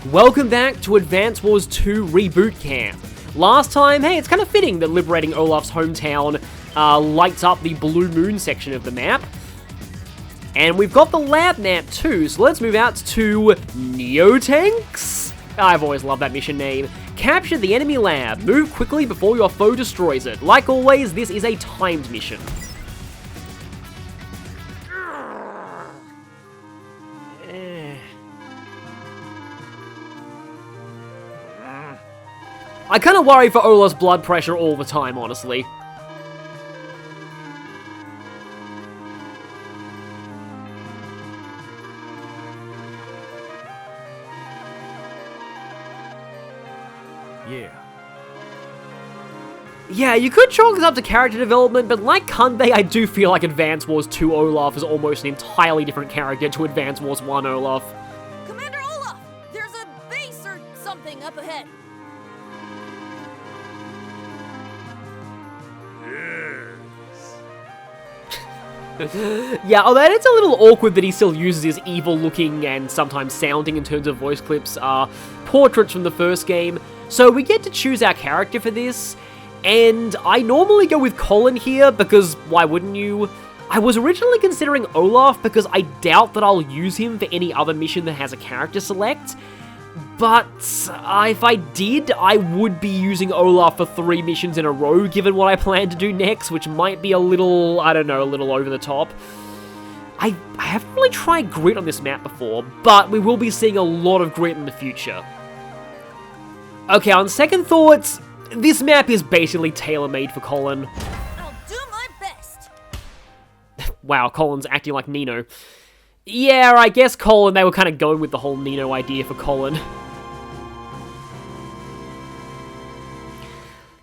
Welcome back to Advance Wars 2 Reboot Camp. Last time, hey, it's kind of fitting that liberating Olaf's hometown lights up the Blue Moon section of the map. And we've got the lab map too, so let's move out to Neotanks. I've always loved that mission name. Capture the enemy lab. Move quickly before your foe destroys it. Like always, this is a timed mission. I kind of worry for Olaf's blood pressure all the time, honestly. Yeah, you could chalk this up to character development, but like Kunbei, I do feel like Advance Wars 2 Olaf is almost an entirely different character to Advance Wars 1 Olaf. Commander Olaf! There's a base or something up ahead. Yeah, although it's a little awkward that he still uses his evil-looking and sometimes sounding in terms of voice clips portraits from the first game. So we get to choose our character for this, and I normally go with Colin here because why wouldn't you? I was originally considering Olaf because I doubt that I'll use him for any other mission that has a character select. But if I did, I would be using Olaf for 3 missions in a row, given what I plan to do next, which might be a little, I don't know, a little over the top. I haven't really tried Grit on this map before, but we will be seeing a lot of Grit in the future. Okay, on second thoughts, this map is basically tailor-made for Colin. I'll do my best. Wow, Colin's acting like Nino. Yeah, I guess Colin, they were kind of going with the whole Nino idea for Colin.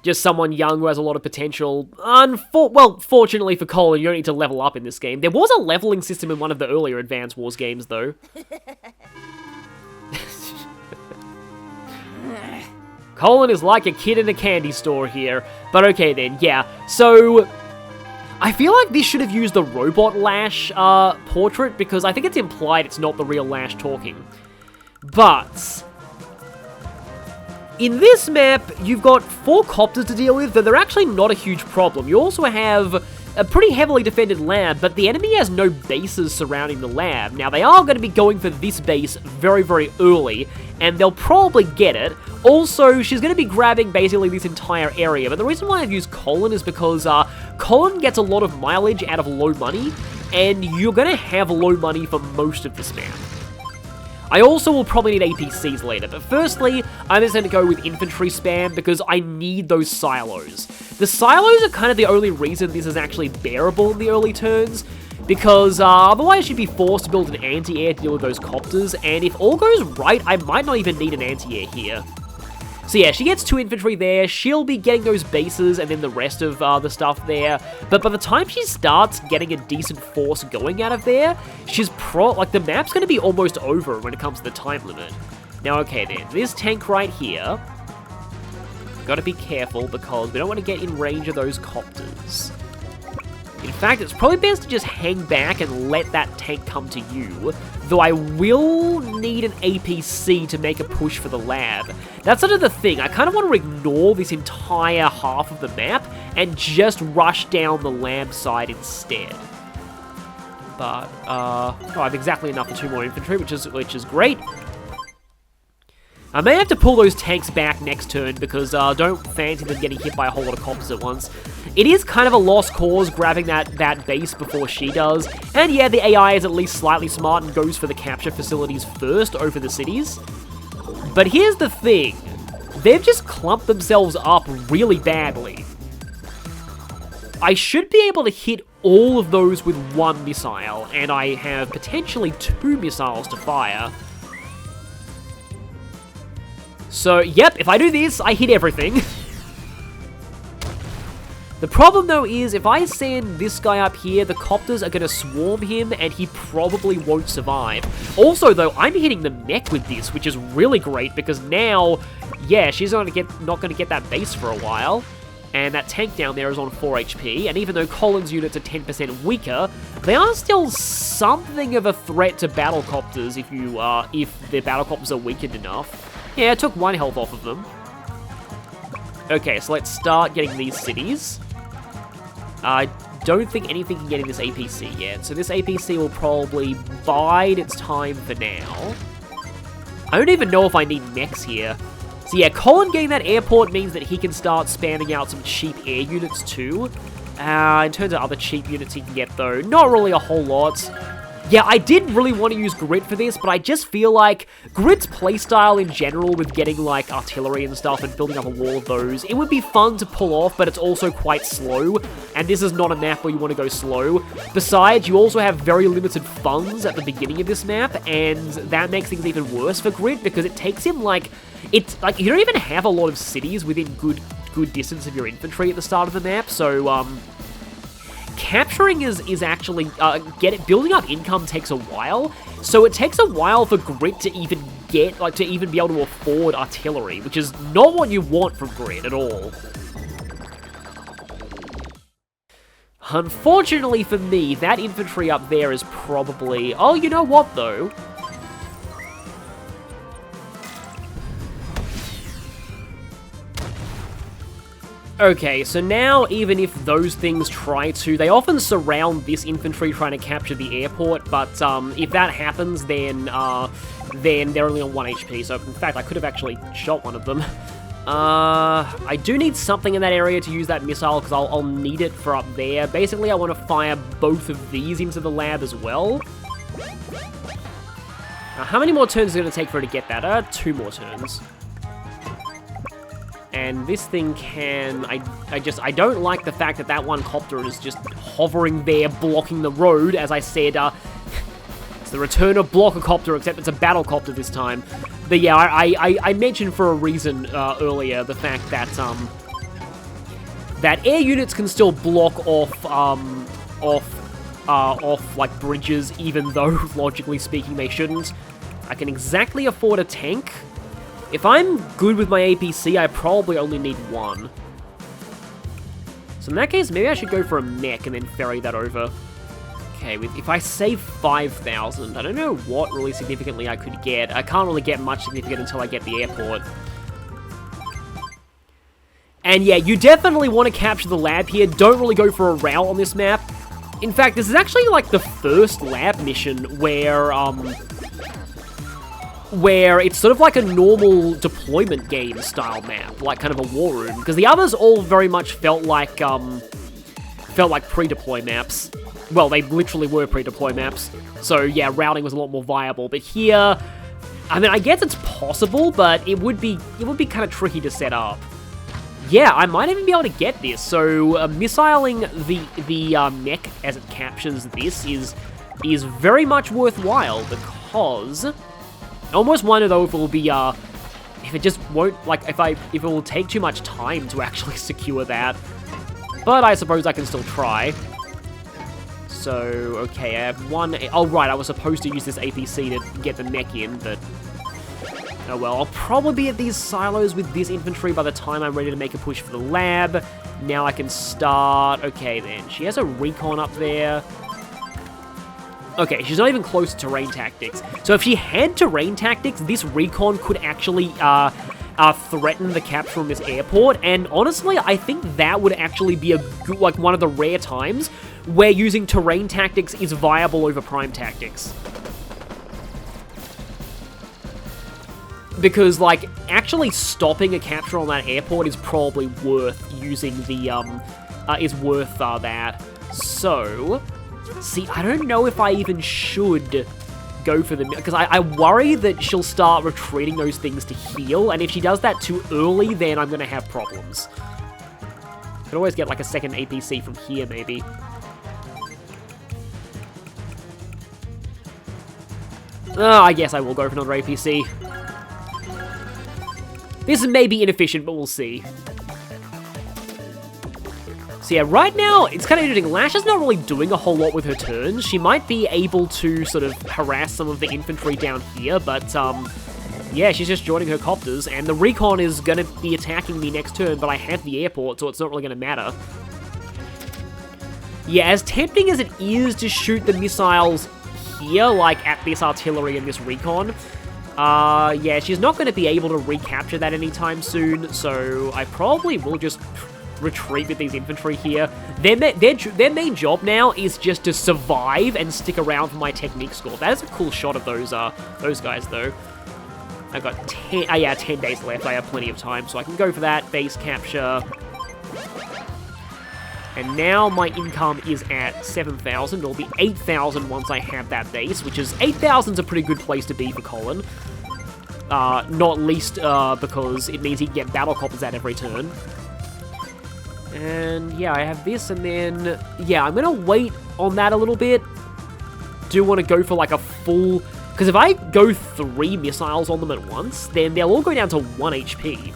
Just someone young who has a lot of potential. Well, fortunately for Colin, you don't need to level up in this game. There was a leveling system in one of the earlier Advance Wars games, though. Colin is like a kid in a candy store here. But okay then, yeah. So, I feel like this should have used the robot Lash portrait, because I think it's implied it's not the real Lash talking. But in this map, you've got 4 copters to deal with, though they're actually not a huge problem. You also have a pretty heavily defended lab, but the enemy has no bases surrounding the lab. Now, they are going to be going for this base very, very early, and they'll probably get it. Also, she's going to be grabbing basically this entire area, but the reason why I've used Colin is because Colin gets a lot of mileage out of low money, and you're going to have low money for most of this map. I also will probably need APCs later, but firstly, I'm just going to go with infantry spam because I need those silos. The silos are kind of the only reason this is actually bearable in the early turns, because otherwise you'd be forced to build an anti-air to deal with those copters, and if all goes right, I might not even need an anti-air here. So yeah, she gets 2 infantry there, she'll be getting those bases and then the rest of the stuff there, but by the time she starts getting a decent force going out of there, she's the map's going to be almost over when it comes to the time limit. Now okay then, this tank right here, gotta be careful because we don't want to get in range of those copters. In fact, it's probably best to just hang back and let that tank come to you, though I will need an APC to make a push for the lab. That's sort of the thing, I kind of want to ignore this entire half of the map and just rush down the lab side instead. But, I have exactly enough for 2 more infantry, which is great. I may have to pull those tanks back next turn because don't fancy them getting hit by a whole lot of copters at once. It is kind of a lost cause grabbing that base before she does. And yeah, the AI is at least slightly smart and goes for the capture facilities first over the cities. But here's the thing. They've just clumped themselves up really badly. I should be able to hit all of those with 1 missile, and I have potentially 2 missiles to fire. So, yep, if I do this, I hit everything. The problem, though, is if I send this guy up here, the copters are going to swarm him, and he probably won't survive. Also, though, I'm hitting the mech with this, which is really great, because now, yeah, she's not going to get that base for a while. And that tank down there is on 4 HP, and even though Colin's units are 10% weaker, they are still something of a threat to battlecopters if their battlecopters are weakened enough. Yeah, it took 1 health off of them. Okay, so let's start getting these cities. I don't think anything can get in this APC yet, so this APC will probably bide its time for now. I don't even know if I need mechs here. So yeah, Colin getting that airport means that he can start spamming out some cheap air units too. In terms of other cheap units he can get though, not really a whole lot. Yeah, I did really want to use Grit for this, but I just feel like Grit's playstyle in general with getting, like, artillery and stuff and building up a wall of those, it would be fun to pull off, but it's also quite slow, and this is not a map where you want to go slow. Besides, you also have very limited funds at the beginning of this map, and that makes things even worse for Grit, because it takes him, like, you don't even have a lot of cities within good distance of your infantry at the start of the map, so, capturing is actually, building up income takes a while, so it takes a while for Grit to even get, like, to even be able to afford artillery, which is not what you want from Grit at all. Unfortunately for me, that infantry up there is probably, oh, you know what, though? Okay, so now even if those things try to, they often surround this infantry trying to capture the airport, but if that happens, then they're only on 1 HP, so in fact I could have actually shot one of them. I do need something in that area to use that missile, because I'll need it for up there. Basically, I want to fire both of these into the lab as well. How many more turns is it going to take for her to get that? 2 more turns. And this thing can, I don't like the fact that that one copter is just hovering there, blocking the road. As I said, it's the return of Blockocopter, except it's a battlecopter this time. But yeah, I mentioned for a reason earlier the fact that that air units can still block off like bridges, even though logically speaking they shouldn't. I can exactly afford a tank. If I'm good with my APC, I probably only need 1. So in that case, maybe I should go for a mech and then ferry that over. Okay, if I save 5,000, I don't know what really significantly I could get. I can't really get much significant until I get the airport. And yeah, you definitely want to capture the lab here. Don't really go for a route on this map. In fact, this is actually like the first lab mission where it's sort of like a normal deployment game style map, like kind of a war room, because the others all very much felt like pre-deploy maps. Well, they literally were pre-deploy maps, so yeah, routing was a lot more viable, but here, I mean, I guess it's possible, but it would be kind of tricky to set up. Yeah, I might even be able to get this, so missiling the mech as it captures this is very much worthwhile, because I almost wonder though if it will be, if it just won't, like, if it will take too much time to actually secure that. But I suppose I can still try. So, okay, I have 1, oh right, I was supposed to use this APC to get the mech in, but oh well. I'll probably be at these silos with this infantry by the time I'm ready to make a push for the lab. Now I can start, okay then, she has a recon up there. Okay, she's not even close to terrain tactics. So if she had terrain tactics, this recon could actually threaten the capture from this airport. And honestly, I think that would actually be like one of the rare times where using terrain tactics is viable over prime tactics. Because, like, actually stopping a capture on that airport is probably worth using the, that. So, see, I don't know if I even should go for them, because I worry that she'll start retreating those things to heal, and if she does that too early, then I'm going to have problems. Could always get, like, a second APC from here, maybe. I guess I will go for another APC. This may be inefficient, but we'll see. So yeah, right now, it's kind of interesting. Lash is not really doing a whole lot with her turns. She might be able to sort of harass some of the infantry down here, but Yeah, she's just joining her copters, and the recon is going to be attacking me next turn, but I have the airport, so it's not really going to matter. Yeah, as tempting as it is to shoot the missiles here, like at this artillery and this recon, yeah, she's not going to be able to recapture that anytime soon, so I probably will just retreat with these infantry here. Their main job now is just to survive and stick around for my technique score. That is a cool shot of those guys, though. I've got 10 days left. I have plenty of time, so I can go for that base capture. And now my income is at 7,000. It'll be 8,000 once I have that base, which is 8,000 is a pretty good place to be for Colin. Not least because it means he can get battlecopters at every turn. And yeah, I have this, and then yeah, I'm gonna wait on that a little bit. Do want to go for like a full, because if I go 3 missiles on them at once, then they'll all go down to 1 HP.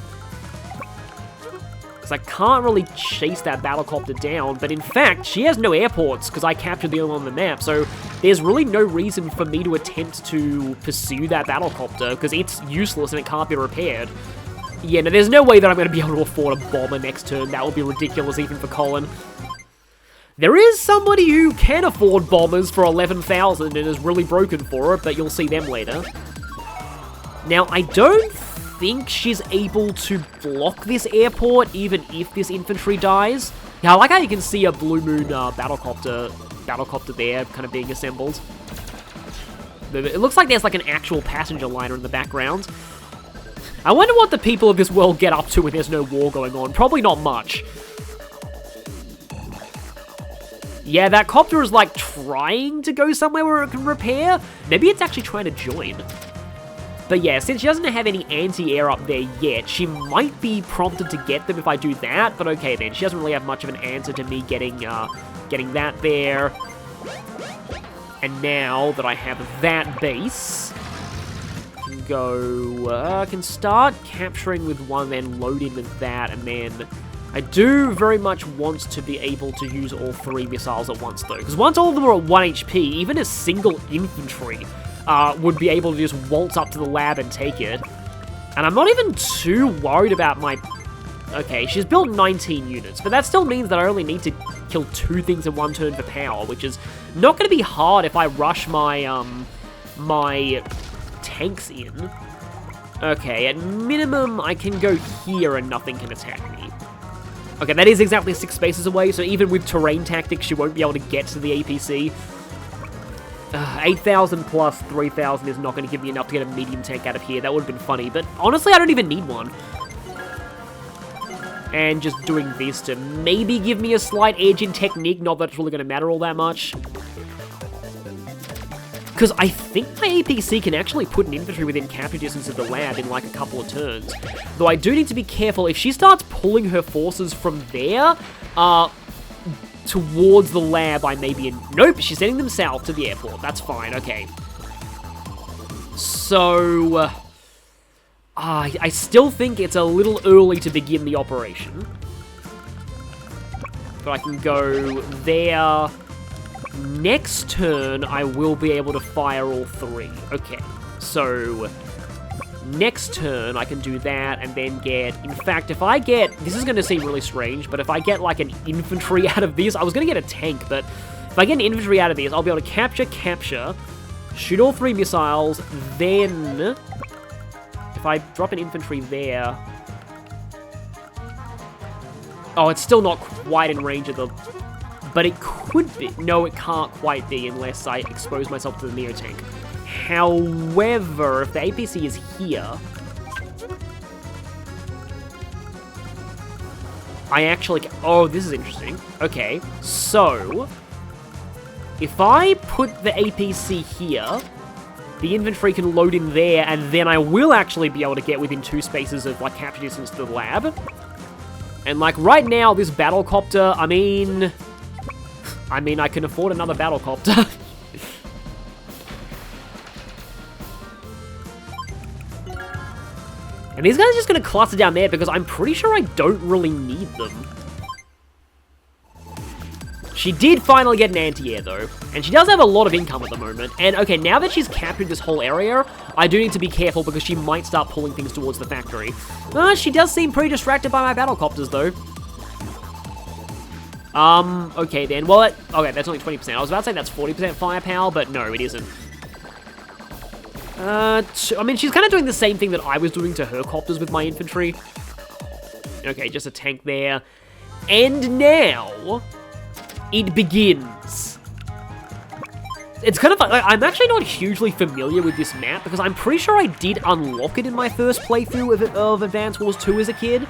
I can't really chase that battlecopter down, but in fact, she has no airports because I captured the only one on the map, so there's really no reason for me to attempt to pursue that battlecopter because it's useless and it can't be repaired. Yeah, no, there's no way that I'm going to be able to afford a bomber next turn. That would be ridiculous even for Colin. There is somebody who can afford bombers for 11,000 and is really broken for it, but you'll see them later. Now, I don't think she's able to block this airport, even if this infantry dies. Yeah, I like how you can see a Blue Moon battlecopter there, kind of being assembled. It looks like there's like an actual passenger liner in the background. I wonder what the people of this world get up to when there's no war going on. Probably not much. Yeah, that copter is like trying to go somewhere where it can repair. Maybe it's actually trying to join. But yeah, since she doesn't have any anti-air up there yet, she might be prompted to get them if I do that, but okay then. She doesn't really have much of an answer to me getting that there. And now that I have that base, I can start capturing with one, then load in with that, and then I do very much want to be able to use all 3 missiles at once though, because once all of them are at 1 HP, even a single infantry would be able to just waltz up to the lab and take it. And I'm not even too worried about my... Okay, she's built 19 units, but that still means that I only need to kill 2 things in 1 turn for power, which is not going to be hard if I rush my, my tanks in. Okay, at minimum, I can go here and nothing can attack me. Okay, that is exactly 6 spaces away, so even with terrain tactics, she won't be able to get to the APC. 8,000 plus 3,000 is not going to give me enough to get a medium tank out of here. That would have been funny, but honestly, I don't even need one. And just doing this to maybe give me a slight edge in technique, not that it's really going to matter all that much. Because I think my APC can actually put an infantry within capture distance of the lab in like a couple of turns. Though I do need to be careful. If she starts pulling her forces from there, towards the lab, I may be in... Nope, she's sending them south to the airport. That's fine, okay. So... I still think it's a little early to begin the operation. But I can go there. Next turn, I will be able to fire all 3. Okay, so... Next turn, I can do that, and then get... In fact, if I get... This is going to seem really strange, but if I get, like, an infantry out of this... I was going to get a tank, but if I get an infantry out of this, I'll be able to capture, shoot all 3 missiles, then... If I drop an infantry there... Oh, it's still not quite in range of the... But it could be. No, it can't quite be unless I expose myself to the Neotank. However, if the APC is here, I actually... Oh, this is interesting. Okay, so if I put the APC here, the infantry can load in there, and then I will actually be able to get within 2 spaces of, like, capture distance to the lab. And, like, right now, this battlecopter, I mean, I can afford another battlecopter. And these guys are just going to cluster down there because I'm pretty sure I don't really need them. She did finally get an anti-air, though, and she does have a lot of income at the moment. And, okay, now that she's captured this whole area, I do need to be careful because she might start pulling things towards the factory. She does seem pretty distracted by my battlecopters, though. Okay, then. Well, okay, that's only 20%. I was about to say that's 40% firepower, but no, it isn't. I mean, she's kind of doing the same thing that I was doing to her copters with my infantry. Okay, just a tank there. And now, it begins. It's kind of like, I'm actually not hugely familiar with this map, because I'm pretty sure I did unlock it in my first playthrough of Advance Wars 2 as a kid.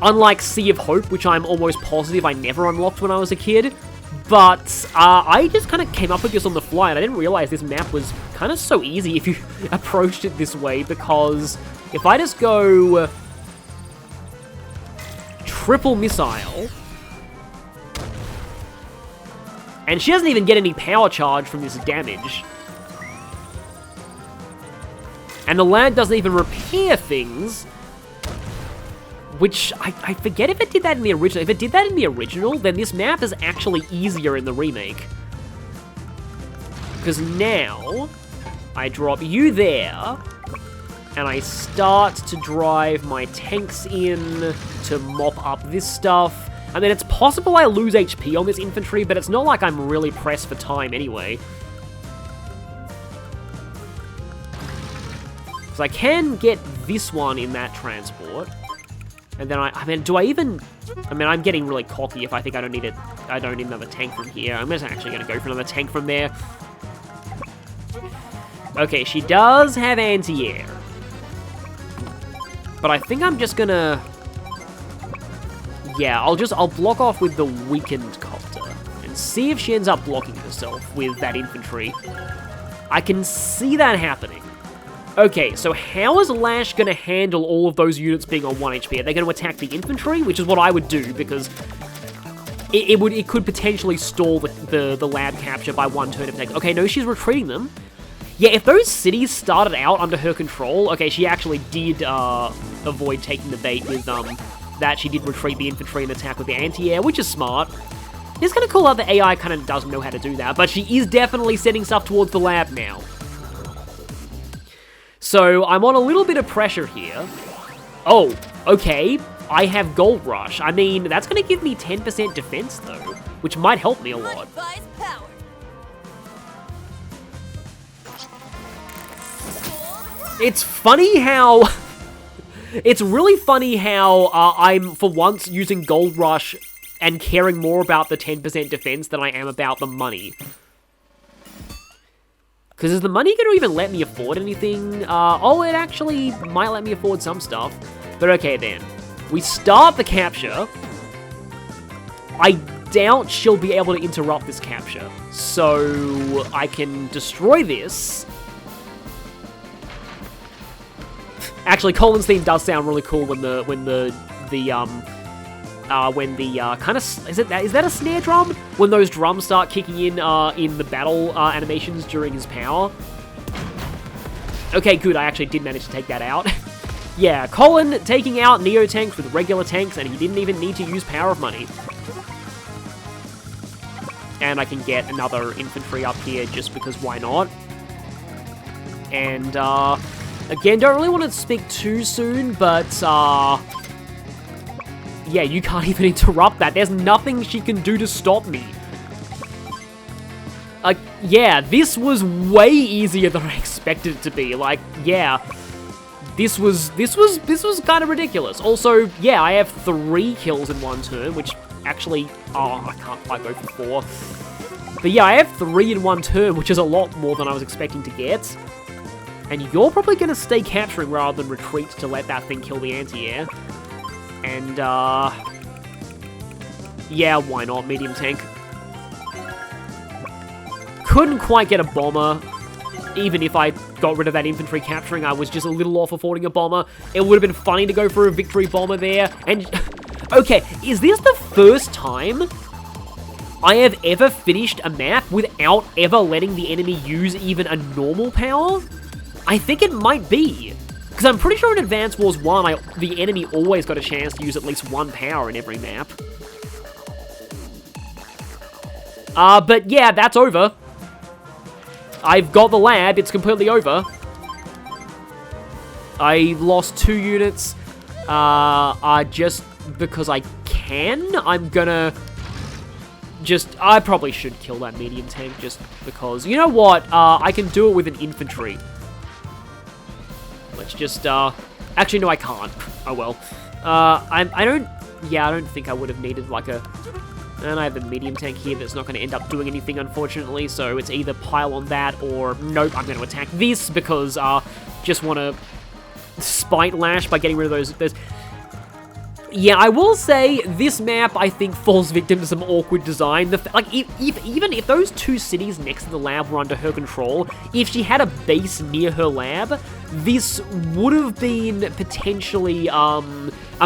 Unlike Sea of Hope, which I'm almost positive I never unlocked when I was a kid. But I just kind of came up with this on the fly, and I didn't realize this map was kind of so easy if you approached it this way, because if I just go triple missile, and she doesn't even get any power charge from this damage, and the land doesn't even repair things, which, I forget if it did that in the original. If it did that in the original, then this map is actually easier in the remake. Because now, I drop you there, and I start to drive my tanks in to mop up this stuff. I mean, it's possible I lose HP on this infantry, but it's not like I'm really pressed for time anyway. So I can get this one in that transport. And then I mean, I'm getting really cocky if I think I don't need another tank from here. I'm just actually going to go for another tank from there. Okay, she does have anti-air. But I think I'm just gonna... Yeah, I'll block off with the weakened copter. And see if she ends up blocking herself with that infantry. I can see that happening. Okay, so how is Lash going to handle all of those units being on 1 HP? Are they going to attack the infantry? Which is what I would do, because it could potentially stall the lab capture by 1 turn of attack. Okay, no, she's retreating them. Yeah, if those cities started out under her control, okay, she actually did avoid taking the bait with that. She did retreat the infantry and attack with the anti-air, which is smart. It's kind of cool how the AI kind of doesn't know how to do that, but she is definitely sending stuff towards the lab now. So, I'm on a little bit of pressure here. Oh, okay. I have Gold Rush. I mean, that's going to give me 10% defense, though, which might help me a lot. It's funny how... It's really funny how I'm, for once, using Gold Rush and caring more about the 10% defense than I am about the money. Because is the money going to even let me afford anything? Oh, it actually might let me afford some stuff. But okay then. We start the capture. I doubt she'll be able to interrupt this capture. So I can destroy this. Actually, Colin's theme does sound really cool when the kind of, is that a snare drum? When those drums start kicking in the battle animations during his power. Okay, good, I actually did manage to take that out. Yeah, Colin taking out Neotanks with regular tanks, and he didn't even need to use Power of Money. And I can get another infantry up here just because why not? And, again, don't really want to speak too soon, but, yeah, you can't even interrupt that. There's nothing she can do to stop me. Yeah, this was way easier than I expected it to be. Like, yeah, this was kind of ridiculous. Also, yeah, I have 3 kills in 1 turn, which actually, I can't quite go for 4. But yeah, I have 3 in 1 turn, which is a lot more than I was expecting to get. And you're probably going to stay capturing rather than retreat to let that thing kill the anti-air. And, yeah, why not? Medium tank. Couldn't quite get a bomber. Even if I got rid of that infantry capturing, I was just a little off affording a bomber. It would have been funny to go for a victory bomber there. And, okay, is this the first time I have ever finished a map without ever letting the enemy use even a normal power? I think it might be. Because I'm pretty sure in Advance Wars 1, the enemy always got a chance to use at least 1 power in every map. But yeah, that's over. I've got the lab, it's completely over. I lost 2 units, just because I can. I'm gonna I probably should kill that medium tank just because. You know what? I can do it with an infantry. Let's just, actually, no, I can't. Oh, well. I don't think I would have needed, like, and I have a medium tank here that's not going to end up doing anything, unfortunately, so it's either pile on that or, nope, I'm going to attack this because, just want to spite lash by getting rid of those. Yeah, I will say this map, I think, falls victim to some awkward design. Even if those 2 cities next to the lab were under her control, if she had a base near her lab, this would have been potentially a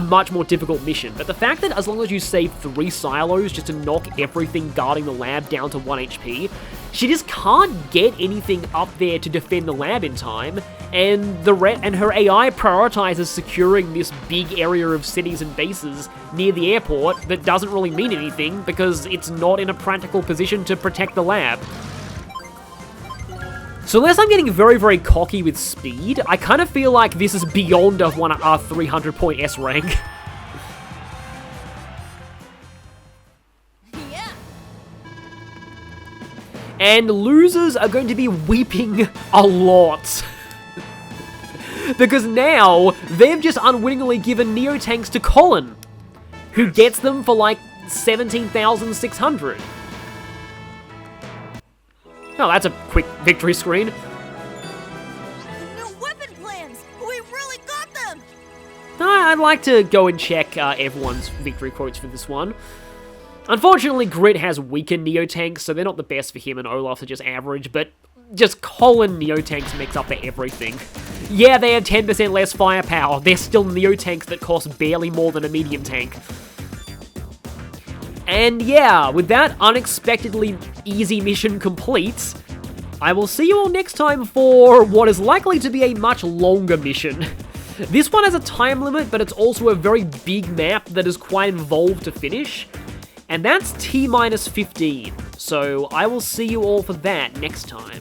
much more difficult mission. But the fact that as long as you save 3 silos just to knock everything guarding the lab down to 1 HP, she just can't get anything up there to defend the lab in time, and her AI prioritizes securing this big area of cities and bases near the airport that doesn't really mean anything because it's not in a practical position to protect the lab. So unless I'm getting very, very cocky with speed, I kind of feel like this is beyond a 300-point S rank. And losers are going to be weeping a lot. Because now, they've just unwittingly given Neotanks to Colin, who gets them for like 17,600. Oh, that's a quick victory screen. New weapon plans! We really got them! I'd like to go and check everyone's victory quotes for this one. Unfortunately, Grit has weaker Neotanks, so they're not the best for him, and Olaf are just average, but just Colin Neotanks makes up for everything. Yeah, they have 10% less firepower. They're still Neotanks that cost barely more than a medium tank. And yeah, with that unexpectedly easy mission complete, I will see you all next time for what is likely to be a much longer mission. This one has a time limit, but it's also a very big map that is quite involved to finish. And that's T-15, so I will see you all for that next time.